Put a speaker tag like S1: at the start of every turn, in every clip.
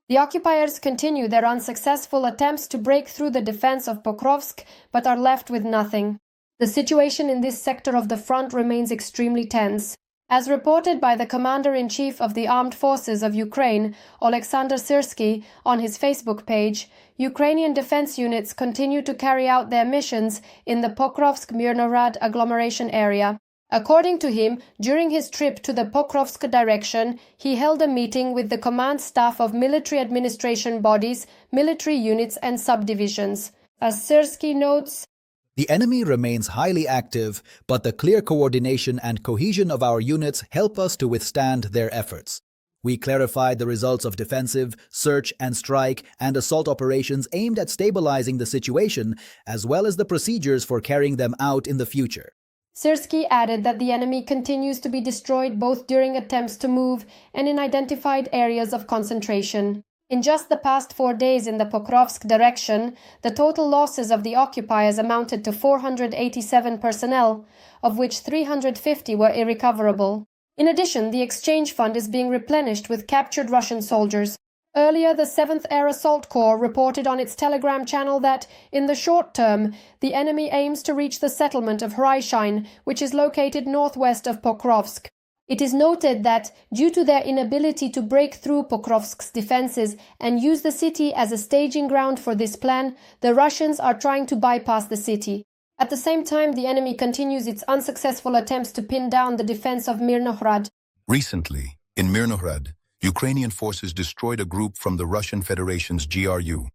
S1: The occupiers continue their unsuccessful attempts to break through the defense of Pokrovsk, but are left with nothing. The situation in this sector of the front remains extremely tense. As reported by the Commander-in-Chief of the Armed Forces of Ukraine, Alexander Syrskyi, on his Facebook page, Ukrainian defense units continue to carry out their missions in the Pokrovsk-Mirnorad agglomeration area. According to him, during his trip to the Pokrovsk direction, he held a meeting with the command staff of military administration bodies, military units and subdivisions. As Syrskyi notes,
S2: the enemy remains highly active, but the clear coordination and cohesion of our units help us to withstand their efforts. We clarified the results of defensive, search and strike and assault operations aimed at stabilizing the situation, as well as the procedures for carrying them out in the future.
S1: Syrskyi added that the enemy continues to be destroyed both during attempts to move and in identified areas of concentration. In just the past 4 days in the Pokrovsk direction, the total losses of the occupiers amounted to 487 personnel, of which 350 were irrecoverable. In addition, the exchange fund is being replenished with captured Russian soldiers. Earlier, the 7th Air Assault Corps reported on its Telegram channel that, in the short term, the enemy aims to reach the settlement of Syrskyi, which is located northwest of Pokrovsk. It is noted that, due to their inability to break through Pokrovsk's defenses and use the city as a staging ground for this plan, the Russians are trying to bypass the city. At the same time, the enemy continues its unsuccessful attempts to pin down the defense of Mirnorad.
S3: Recently, in Mirnorad, Ukrainian forces destroyed a group from the Russian Federation's GRU.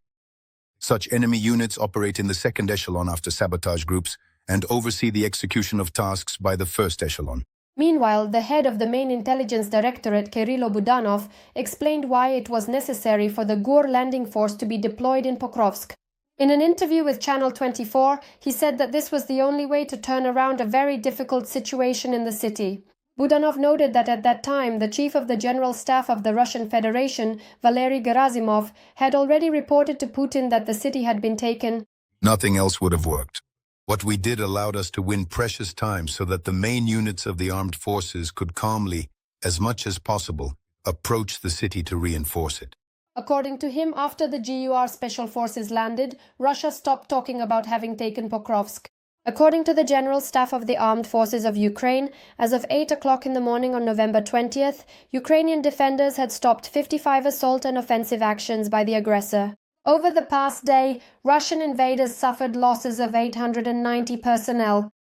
S3: Such enemy units operate in the second echelon after sabotage groups and oversee the execution of tasks by the first echelon.
S1: Meanwhile, the head of the main intelligence directorate, Kirilo Budanov, explained why it was necessary for the GUR landing force to be deployed in Pokrovsk. In an interview with Channel 24, he said that this was the only way to turn around a very difficult situation in the city. Budanov noted that at that time, the chief of the General Staff of the Russian Federation, Valery Gerasimov, had already reported to Putin that the city had been taken.
S3: Nothing else would have worked. What we did allowed us to win precious time so that the main units of the armed forces could calmly, as much as possible, approach the city to reinforce it.
S1: According to him, after the GUR special forces landed, Russia stopped talking about having taken Pokrovsk. According to the General Staff of the Armed Forces of Ukraine, as of 8 o'clock in the morning on November 20th, Ukrainian defenders had stopped 55 assault and offensive actions by the aggressor. Over the past day, Russian invaders suffered losses of 890 personnel,